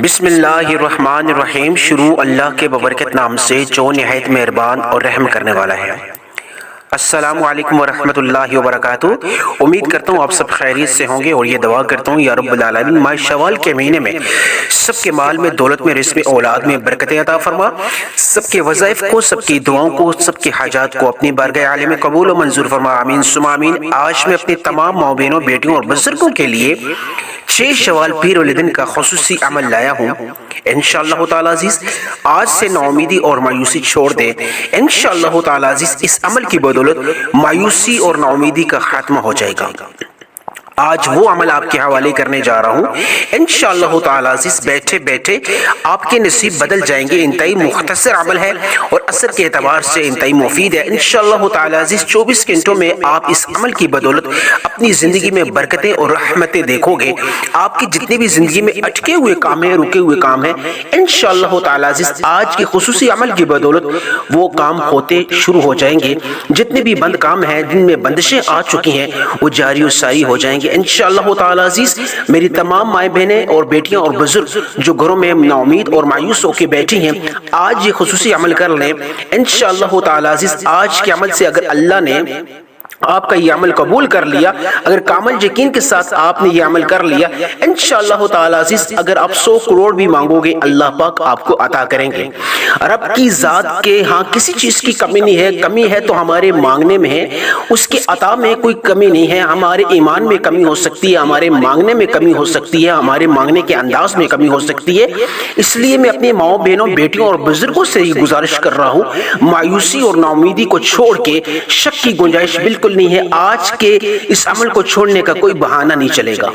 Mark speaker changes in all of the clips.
Speaker 1: بسم اللہ الرحمن الرحیم۔ شروع اللہ کے ببرکت نام سے جو نہایت مہربان اور رحم کرنے والا ہے۔ السلام علیکم ورحمۃ اللہ وبرکاتہ۔ امید کرتا ہوں آپ سب خیریت سے ہوں گے اور یہ دعا کرتا ہوں یا رب العالمین ماہ شوال کے مہینے میں سب کے مال میں، دولت میں، رزق میں، اولاد میں برکتیں عطا فرما، سب کے وظائف کو، سب کی دعاؤں کو، سب کی حاجات کو اپنی بارگاہ عالی میں قبول و منظور فرما، آمین ثم آمین۔ آج میں اپنے تمام ماؤں بہنوں، بیٹیوں اور بزرگوں کے لیے 6 شوال پیر والدین کا خصوصی عمل لایا ہوں۔ انشاءاللہ تعالی عزیز آج سے نا امیدی اور مایوسی چھوڑ دیں۔ انشاءاللہ تعالی عزیز اس عمل کی بدولت مایوسی اور نا امیدی کا خاتمہ ہو جائے گا۔ آج وہ عمل آپ کے حوالے کرنے جا رہا ہوں، انشاءاللہ تعالی عزیز بیٹھے بیٹھے آپ کے نصیب بدل جائیں گے۔ انتہائی مختصر عمل ہے اور اثر کے اعتبار سے انتہائی مفید ہے۔ انشاءاللہ تعالی عزیز 24 گھنٹوں میں آپ اس عمل کی بدولت اپنی زندگی میں برکتیں اور رحمتیں دیکھو گے۔ آپ کی جتنے بھی زندگی میں اٹکے ہوئے کام ہیں، رکے ہوئے کام ہیں، انشاءاللہ تعالی عزیز آج کے خصوصی عمل کی بدولت وہ کام ہوتے شروع ہو جائیں گے۔ جتنے بھی بند کام ہیں، جن میں بندشیں آ چکی ہیں، وہ جاری و ساری ہو جائیں گے انشاءاللہ تعالی عزیز۔ میری تمام مائیں بہنیں اور بیٹیاں اور بزرگ جو گھروں میں نا امید اور مایوس ہو کے بیٹھی ہیں، آج یہ خصوصی عمل کر لیں انشاءاللہ تعالی عزیز۔ آج کے عمل سے اگر اللہ نے آپ کا یہ عمل قبول کر لیا، اگر کامل یقین کے ساتھ آپ نے یہ عمل کر لیا، انشاءاللہ تعالی عزیز اگر آپ 100 کروڑ بھی مانگو گے، اللہ پاک آپ کو عطا کریں گے۔ رب کی ذات کے ہاں کسی چیز کی کمی نہیں ہے، کمی ہے تو ہمارے مانگنے میں ہے، اس کے عطا میں کوئی کمی نہیں ہے۔ ہمارے ایمان میں کمی ہو سکتی ہے، ہمارے مانگنے میں کمی ہو سکتی ہے، ہمارے مانگنے کے انداز میں کمی ہو سکتی ہے۔ اس لیے میں اپنے ماؤں بہنوں، بیٹیوں اور بزرگوں سے یہ گزارش کر رہا ہوں، مایوسی اور نا امیدی کو چھوڑ کے، شک کی گنجائش بالکل نہیں ہے، آج کے اس عمل کو چھوڑنے کا کوئی بہانہ نہیں چلے گا۔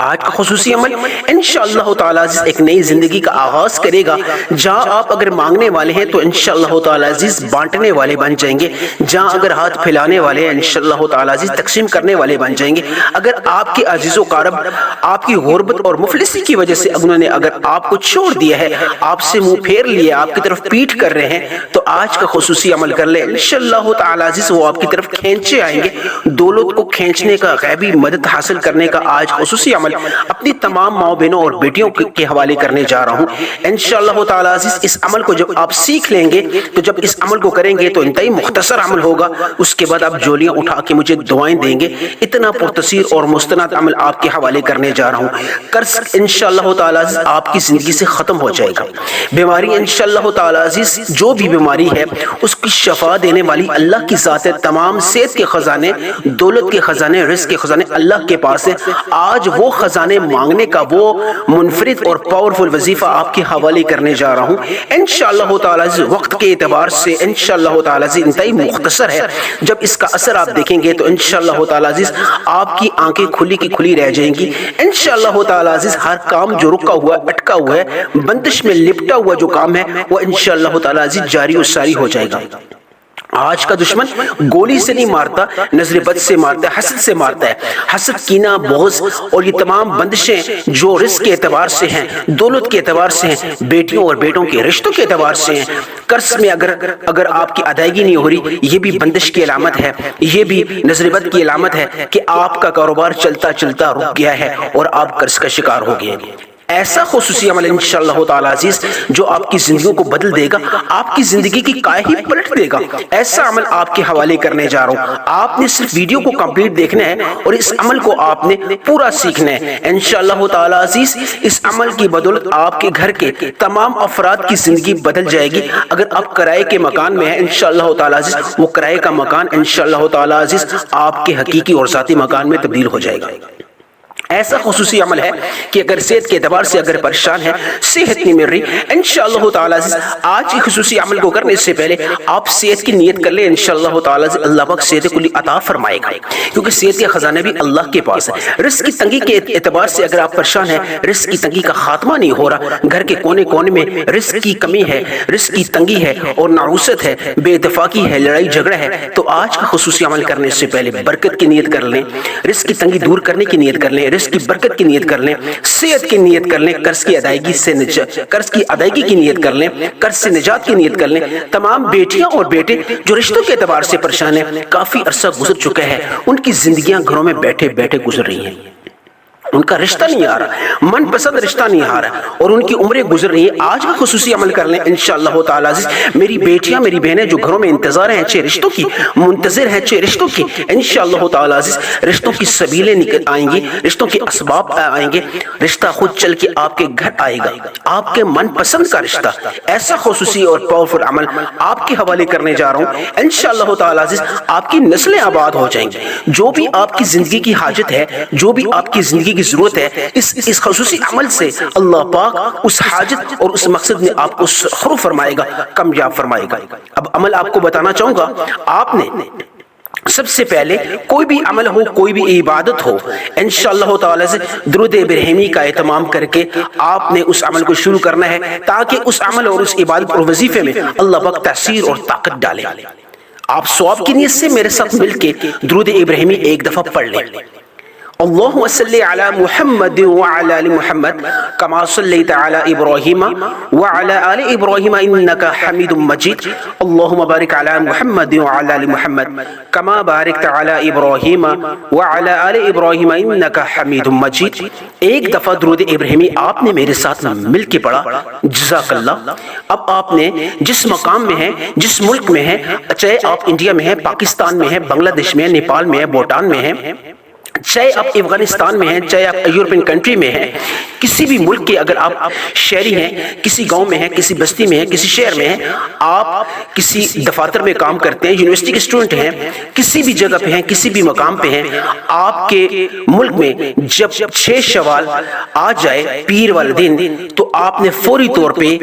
Speaker 1: آج کا خصوصی عمل انشاءاللہ تعالی عزیز ایک نئی زندگی کا آغاز کرے گا۔ جہاں آپ اگر مانگنے والے ہیں تو انشاءاللہ تعالی عزیز بانٹنے والے بن جائیں گے، جہاں اگر ہاتھ پھیلانے والے ہیں انشاءاللہ تعالی عزیز تقسیم کرنے والے بن جائیں گے۔ اگر آپ کے عزیز و اقارب آپ کی غربت اور مفلسی کی وجہ سے انہوں نے اگر آپ کو چھوڑ دیا ہے، آپ سے منہ پھیر لیا، آپ کی طرف پیٹ کر رہے ہیں، تو آج کا خصوصی عمل کر لیں انشاءاللہ تعالی عزیز، وہ آپ کی طرف کھینچے آئیں گے۔ دولت کو کھینچنے کا، غیبی مدد حاصل کرنے کا آج خصوصی عمل اپنی تمام ماؤں بہنوں اور بیٹیوں کے حوالے کرنے جا رہا ہوں انشاءاللہ تعالی عزیز۔ اس عمل کو جب آپ سیکھ لیں گے، تو جب اس عمل کو کریں گے تو انتہائی مختصر عمل ہوگا، اس کے بعد آپ جولیاں اٹھا کے مجھے دعائیں دیں گے۔ اتنا پرتثیر اور مستند عمل آپ کے حوالے کرنے جا رہا ہوں۔ قرض انشاءاللہ تعالی عزیز آپ کی زندگی سے ختم ہو جائے گا۔ بیماری انشاءاللہ تعالی عزیز جو بھی بیماری ہے اس کی شفا دینے والی اللہ کی ذات ہے۔ تمام صحت کے خزانے، دولت کے خزانے، رزق کے خزانے اللہ کے پاس ہے۔ آج وہ خزانے مانگنے کا وہ منفرد اور پاورفل وظیفہ آپ کے حوالے کرنے جا رہا ہوں انشاءاللہ تعالی عزیز۔ وقت کے اعتبار سے انشاءاللہ تعالی عزیز انتہائی مختصر ہے۔ جب اس کا اثر آپ دیکھیں گے تو انشاءاللہ تعالی عزیز آپ کی آنکھیں کھلی کی کھلی رہ جائیں گی انشاءاللہ تعالی عزیز۔ ہر کام جو رکا ہوا، اٹکا ہوا ہے، بندش میں لپٹا ہوا جو کام ہے، وہ انشاءاللہ تعالی عزیز جاری و ساری ہو جائے گا۔ آج کا دشمن گولی سے نہیں مارتا، نظر بد سے مارتا ہے، حسد سے مارتا ہے۔ حسد، کینہ، بغض اور یہ تمام بندشیں جو رزق کے اعتبار سے ہیں، دولت کے اعتبار سے ہیں، بیٹیوں اور بیٹوں کے رشتوں کے اعتبار سے ہیں، قرض میں اگر آپ کی ادائیگی نہیں ہو رہی، یہ بھی بندش کی علامت ہے، یہ بھی نظر بد کی علامت ہے کہ آپ کا کاروبار چلتا چلتا رک گیا ہے اور آپ قرض کا شکار ہو گئے۔ ایسا خصوصی عمل انشاءاللہ تعالی عزیز جو آپ کی زندگیوں کو بدل دے گا، آپ کی زندگی کی کائے ہی پلٹ دے گا، ایسا عمل آپ کے حوالے کرنے جا رہا ہوں۔ آپ نے صرف ویڈیو کو کمپلیٹ دیکھنا ہے اور اس عمل کو آپ نے پورا سیکھنا ہے انشاءاللہ تعالی عزیز۔ اس عمل کی بدولت آپ کے گھر کے تمام افراد کی زندگی بدل جائے گی۔ اگر آپ کرائے کے مکان میں ہیں انشاءاللہ تعالی عزیز، وہ کرائے کا مکان انشاءاللہ تعالی عزیز آپ کے حقیقی اور ذاتی مکان میں تبدیل ہو جائے گا۔ ایسا خصوصی عمل ہے کہ اگر صحت کے اعتبار سے اگر پریشان ہے، صحت نہیں مل رہی، انشاءاللہ تعالی عزیز آج کی خصوصی عمل کو کرنے سے پہلے آپ صحت کی نیت کر لیں انشاءاللہ تعالی عزیز۔ اللہ پاک صحت کلی عطا فرمائے گا، کیونکہ صحت کے خزانے بھی اللہ کے پاس ہے۔ رزق کی تنگی کے اعتبار سے اگر آپ پریشان ہیں، رزق کی تنگی کا خاتمہ نہیں ہو رہا، گھر کے کونے کونے میں رزق کی کمی ہے، رزق کی تنگی ہے اور نعوست ہے، بے اتفاقی ہے، لڑائی جھگڑا ہے، تو آج کا خصوصی عمل کرنے سے پہلے برکت کی نیت کر لیں، رزق کی تنگی دور کرنے کی نیت کر لیں، رزق کی برکت کی نیت کر لیں، صحت کی نیت کر لیں، قرض کی ادائیگی کی نیت کر لیں، قرض سے نجات کی نیت کر لیں۔ تمام بیٹیاں اور بیٹے جو رشتوں کے اعتبار سے پریشان ہیں، کافی عرصہ گزر چکا ہے، ان کی زندگیاں گھروں میں بیٹھے بیٹھے گزر رہی ہیں۔ ان کا رشتہ نہیں آ رہا، من پسند رشتہ نہیں آ رہا، اور ان کی عمریں گزر رہی ہیں۔ آج کا خصوصی عمل کر لیں انشاءاللہ تعالی عزیز۔ میری بیٹیاں، میری بہنیں جو گھروں میں انتظار ہیں اچھے رشتوں کی، منتظر ہیں اچھے رشتوں کی، انشاءاللہ تعالی عزیز رشتوں کی سبیلیں نکل آئیں گی، رشتوں کے اسباب آئیں گے، رشتہ خود چل کے آپ کے گھر آئے گا، آپ کے من پسند کا رشتہ۔ ایسا خصوصی اور پاورفل عمل آپ کے حوالے کرنے جا رہا ہوں انشاءاللہ تعالی عزیز۔ آپ کی نسلیں آباد ہو جائیں گی۔ جو بھی آپ کی زندگی کی حاجت ہے، جو بھی آپ کی زندگی کی ضرورت ہے، اس خصوصی عمل سے اللہ پاک اس حاجت اور اس مقصد میں آپ کو سخر فرمائے گا، کامیاب فرمائے گا۔ اب عمل آپ کو بتانا چاہوں گا۔ آپ نے سب سے پہلے کوئی بھی عمل ہو، کوئی بھی عبادت ہو، انشاءاللہ تعالی سے درود ابراہیمی کا اہتمام کر کے آپ نے اس عمل کو شروع کرنا ہے، تاکہ اس عمل اور اس عبادت اور وظیفے میں اللہ پاک تاثیر اور طاقت ڈالے۔ آپ ثواب کی نیت سے میرے ساتھ مل کے درود ابراہیمی ایک دفعہ پڑھ لیں۔ اللهم صل على محمد وعلى آل محمد كما صليت على إبراهيم وعلى آل إبراهيم إنك حميد مجيد اللهم بارك على محمد وعلى آل محمد كما باركت على إبراهيم وعلى آل إبراهيم إنك حميد مجيد۔ ایک دفعہ درود ابراہیمی آپ نے میرے ساتھ مل کے پڑھا، جزاک اللہ۔ اب آپ نے جس مقام میں ہیں، جس ملک میں ہیں، چاہے آپ انڈیا میں ہیں، پاکستان میں ہیں، بنگلہ دیش میں ہیں، نیپال میں ہیں، بھوٹان میں ہیں، چاہے آپ افغانستان میں ہیں، چاہے آپ یورپین کنٹری میں ہیں، کسی بھی ملک کے اگر آپ شہری ہیں، کسی گاؤں میں ہیں، کسی بستی میں ہیں، کسی شہر میں ہیں، آپ کسی دفاتر میں کام کرتے ہیں، یونیورسٹی کے اسٹوڈنٹ ہیں، کسی بھی جگہ پہ ہیں، کسی بھی مقام پہ ہیں، آپ کے ملک میں جب 6 شوال آ جائے پیر والے دن، تو آپ نے فوری طور پہ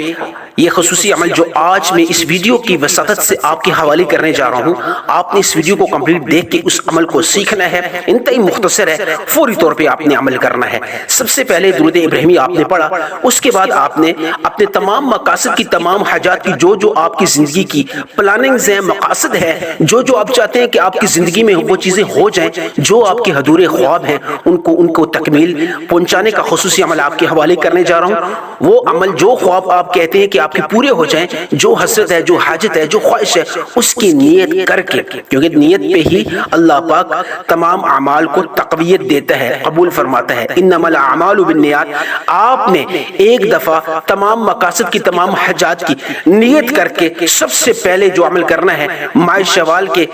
Speaker 1: یہ خصوصی عمل جو آج میں اس ویڈیو کی وساطت سے آپ کے حوالے کرنے جا رہا ہوں، آپ نے اس ویڈیو کو کمپلیٹ دیکھ کے اس عمل کو سیکھنا ہے۔ انتہائی مختصر ہے، فوری طور پہ آپ نے عمل کرنا ہے۔ سب سے پہلے درود ابراہیمی آپ نے پڑھا، اس کے بعد آپ نے اپنے تمام مقاصد کی، تمام حاجات کی، جو آپ کی زندگی کی پلاننگز ہیں، مقاصد ہے، جو آپ چاہتے ہیں کہ آپ کی زندگی میں وہ چیزیں ہو جائیں، جو آپ کے ادھورے خواب ہیں، ان کو تکمیل پہنچانے کا خصوصی عمل آپ کے حوالے کرنے جا رہا ہوں۔ وہ عمل، جو خواب آپ کہتے ہیں کہ آپ کے پورے ہو جائیں، جو حسرت ہے، جو حاجت ہے، جو خواہش ہے، اس کی نیت کر کے، کیونکہ نیت پہ ہی اللہ پاک تمام اعمال کو تقویت دیتا ہے، قبول فرماتا ہے۔ انما الاعمال بالنیات۔ آپ نے ایک دفعہ تمام مقاصد کی، تمام حاجات کی نیت کر کے سب سے پہلے جو عمل کرنا ہے، ماہ شوال کے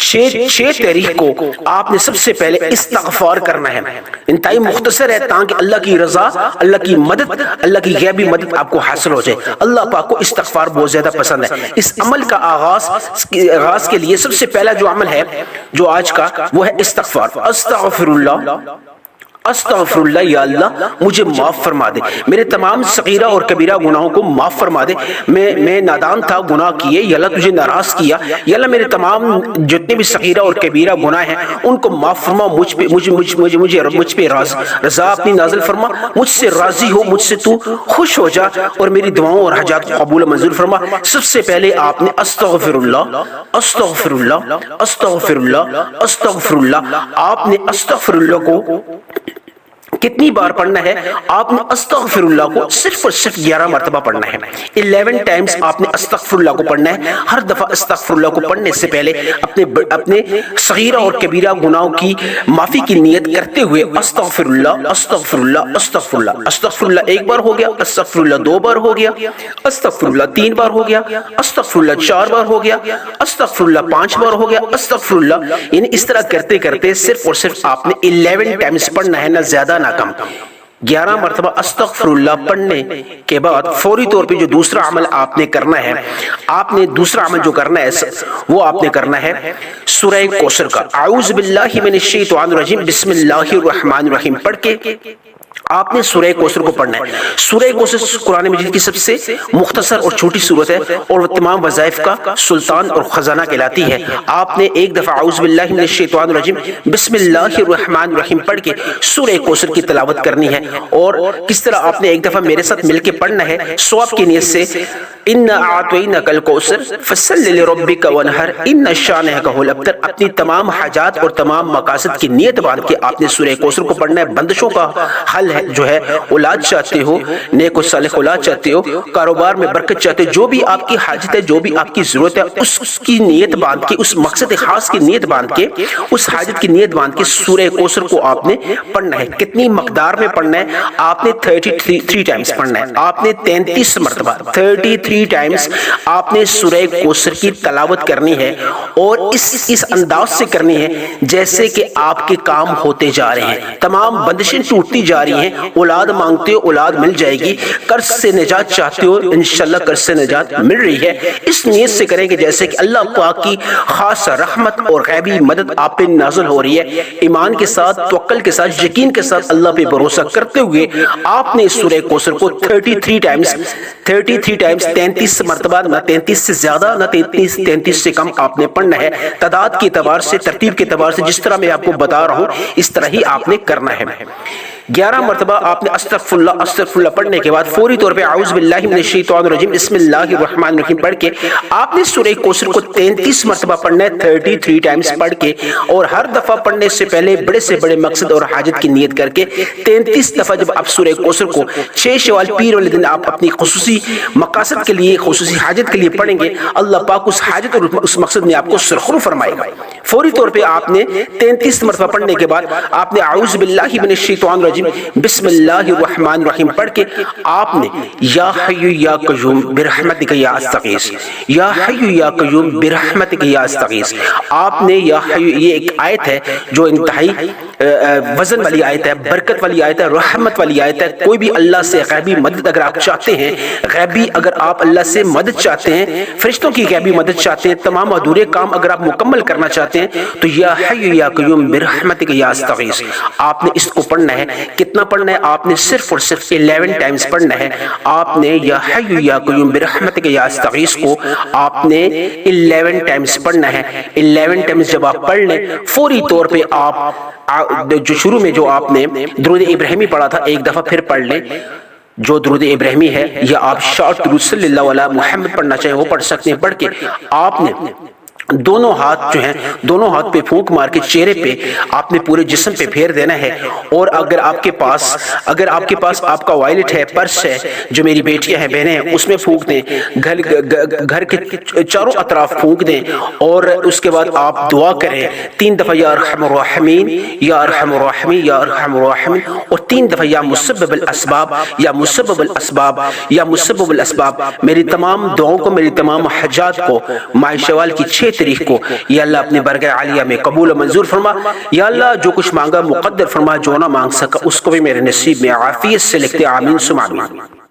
Speaker 1: 6 تاریخ کو آپ نے سب سے پہلے استغفار کرنا ہے۔ انتہائی مختصر ہے، تاکہ اللہ کی رضا، اللہ کی مدد، اللہ کی غیبی مدد آپ کو حاصل ہو جائے۔ اللہ پاک کو استغفار بہت زیادہ پسند ہے۔ اس عمل کا آغاز کے لیے سب سے پہلا جو عمل ہے جو آج کا، وہ ہے استغفار۔ استغفر اللہ، استغفر اللہ، یا اللہ مجھے معاف فرما دے، میرے تمام صغیرہ اور کبیرہ گناہوں کو معاف فرما دے۔ میں نادان تھا، گناہ کیے، یا اللہ تجھے ناراض کیا، یا اللہ میرے تمام جتنے بھی صغیرہ اور کبیرہ گناہ ہیں ان کو معاف فرما، مجھ پہ رضا اپنی نازل فرما، مجھ سے راضی ہو، مجھ سے تو خوش ہو جا، اور میری دعاؤں اور حاجات کو قبول منظور فرما۔ سب سے پہلے آپ نے استغفر اللہ، استغفر اللہ، استغفر اللہ، استغفر اللہ۔ آپ نے استغفر اللہ کو کتنی بار پڑھنا ہے؟ آپ نے استغفر اللہ کو صرف اور صرف 11 مرتبہ پڑھنا ہے۔ 11 ٹائمز آپ نے استغفر اللہ کو پڑھنا ہے۔ ہر دفعہ استغفر اللہ کو پڑھنے سے پہلے اپنے صغیرہ اور کبیرہ گناہوں کی معافی کی نیت کرتے ہوئے استغفر اللہ، استغفر اللہ، استغفر اللہ۔ استغفر اللہ 1 بار ہو گیا، استغفر اللہ 2 بار ہو گیا، استغفر اللہ 3 بار ہو گیا، استغفر اللہ 4 بار ہو گیا، استغفر اللہ 5 بار ہو گیا، استغفر اللہ، یعنی اس طرح کرتے کرتے صرف اور صرف آپ نے 11 ٹائمز پڑھنا ہے، نہ زیادہ نہ کم۔ 11 مرتبہ استغفر اللہ پڑھنے کے بعد فوری طور پہ جو دوسرا عمل آپ نے کرنا ہے، آپ نے دوسرا عمل جو کرنا ہے وہ آپ نے کرنا ہے سورہ کوثر کا۔ اعوذ باللہ من الشیطان الرجیم، بسم اللہ الرحمن الرحیم پڑھ کے آپ نے سورہ کوثر کو پڑھنا ہے۔ سورہ کوثر قرآن مجید کی سب سے مختصر اور چھوٹی سورت ہے، اور وہ تمام وظائف کا سلطان اور خزانہ کہلاتی ہے۔ آپ نے ایک دفعہ اعوذ باللہ من الشیطان الرجیم بسم اللہ الرحمن الرحیم پڑھ کے سورہ کوثر کی تلاوت کرنی ہے۔ اور کس طرح آپ نے ایک دفعہ میرے ساتھ مل کے پڑھنا ہے ثواب کی نیت سے۔ انا اعطیناک الکوثر فصلی لربک وانحر ان شانئک هو الابتر۔ اپنی تمام حاجات اور تمام مقاصد کی نیت باندھ کے آپ نے سورہ کوثر کو پڑھنا ہے۔ بندشوں کا حل ہے جو ہے، اولاد چاہتے ہو، نیک و صالح اولاد چاہتے ہو، کاروبار میں برکت چاہتے ہو، جو بھی آپ کی حاجت ہے، جو بھی آپ کی ضرورت ہے، اس کی نیت باندھ کے، اس مقصد خاص کی نیت باندھ کے، اس حاجت کی نیت باندھ کے سورہ کوثر کو آپ نے پڑھنا ہے۔ کتنی مقدار میں پڑھنا ہے؟ آپ نے 33 ٹائمز پڑھنا ہے۔ آپ نے 33 مرتبہ 33 ٹائمز آپ نے سورہ کوثر کی تلاوت کرنی ہے، اور اس انداز سے کرنی ہے جیسے کہ آپ کے کام ہوتے جا رہے ہیں، تمام بندشیں ٹوٹتی جا رہی ہیں۔ اولاد مانگتے ہو، اولاد مل جائے گی۔ قرض سے نجات چاہتے ہو، انشاءاللہ قرض سے نجات مل رہی ہے۔ اس نیت سے کریں کہ جیسے کہ اللہ پاک کی خاص رحمت اور غیبی مدد آپ پہ نازل ہو رہی ہے۔ ایمان کے ساتھ، توکل کے ساتھ، یقین کے ساتھ اللہ پہ بھروسہ کرتے ہوئے آپ نے سورہ کوثر کو 33 ٹائمز 33 مرتبہ، نہ 33 سے زیادہ نہ 33 سے کم آپ نے پڑھنا ہے۔ تعداد کے اعتبار سے، ترتیب کے اعتبار سے جس طرح میں آپ کو بتا رہا ہوں اس طرح ہی آپ نے کرنا ہے۔ 11 مرتبہ آپ نے استغفر اللہ پڑھنے کے بعد فوری طور پہ اعوذ باللہ من الشیطان الرجیم بسم اللہ الرحمن الرحیم پڑھ کے آپ نے سورہ کوثر کو 33 مرتبہ پڑھنا ہے، 33 ٹائمز پڑھ کے، اور ہر دفعہ پڑھنے سے پہلے بڑے سے بڑے مقصد اور حاجت کی نیت کر کے 33 دفعہ جب آپ سورہ کوثر کو 6 شوال پیر والے دن آپ اپنی خصوصی مقاصد کے لیے، خصوصی حاجت کے لیے پڑھیں گے، اللہ پاک اس حاجت اور اس مقصد میں آپ کو سرخرو فرمائے گا۔ فوری طور پہ آپ نے 33 مرتبہ پڑھنے کے بعد آپ نے اعوذ باللہ من الشیطان الرجیم بسم اللہ الرحمن الرحیم پڑھ کے آپ نے یا حی یا قیوم برحمتک یا استغیث، یا حی یا قیوم برحمتک یا استغیث، آپ نے یا حی، یہ ایک آیت ہے جو انتہائی وزن والی آیت ہے، برکت والی آیت ہے، رحمت والی آیت ہے۔ کوئی بھی اللہ سے غیبی مدد اگر آپ چاہتے ہیں، غیبی اگر آپ اللہ سے مدد چاہتے ہیں، فرشتوں کی غیبی مدد چاہتے ہیں، تمام ادھورے کام اگر آپ مکمل کرنا چاہتے ہیں تو یا حی یا قیوم برحمتک یا استغیث آپ نے اس کو پڑھنا ہے۔ کتنا پڑھنا ہے؟ آپ نے صرف اور صرف 11 ٹائمز پڑھنا ہے۔ آپ نے یا حی یا قیوم برحمتک یا استغیث کو آپ نے 11 ٹائمز پڑھنا ہے۔ 11 ٹائمز جب آپ پڑھ لیں، فوری طور پہ آپ جو شروع میں جو آپ نے درود ابراہیمی پڑھا تھا ایک دفعہ پھر پڑھ لیں، جو درود ابراہیمی ہے، یا آپ شارٹ درود صلی اللہ علیہ محمد پڑھنا چاہیں وہ پڑھ سکتے ہیں۔ پڑھ کے آپ نے دونوں ہاتھ جو ہیں، دونوں ہاتھ پہ پھونک مار کے چہرے پہ آپ نے پورے جسم پہ پھیر دینا ہے، اور اگر آپ کے پاس آپ کا وائلٹ ہے، پرس ہے، جو میری بیٹیاں ہیں، بہنیں ہیں، اس میں پھونک دیں، گھر کے چاروں اطراف پھونک دیں، اور اس کے بعد آپ دعا کریں 3 دفعہ یا ارحم الراحمین یا ارحم الراحمین یا ارحم الراحمین، اور 3 دفعہ یا مسبب الاسباب یا مسبب الاسباب یا مسبب الاسباب۔ میری تمام دعاؤں کو، میری تمام حاجات کو ماہ شوال کی 6 تاریخ کو یا اللہ اپنے برگاہ عالیہ میں قبول و منظور فرما۔ یا اللہ جو کچھ مانگا مقدر فرما، جو نہ مانگ سکا اس کو بھی میرے نصیب میں عافیت سے لکھتے آمین ثم آمین۔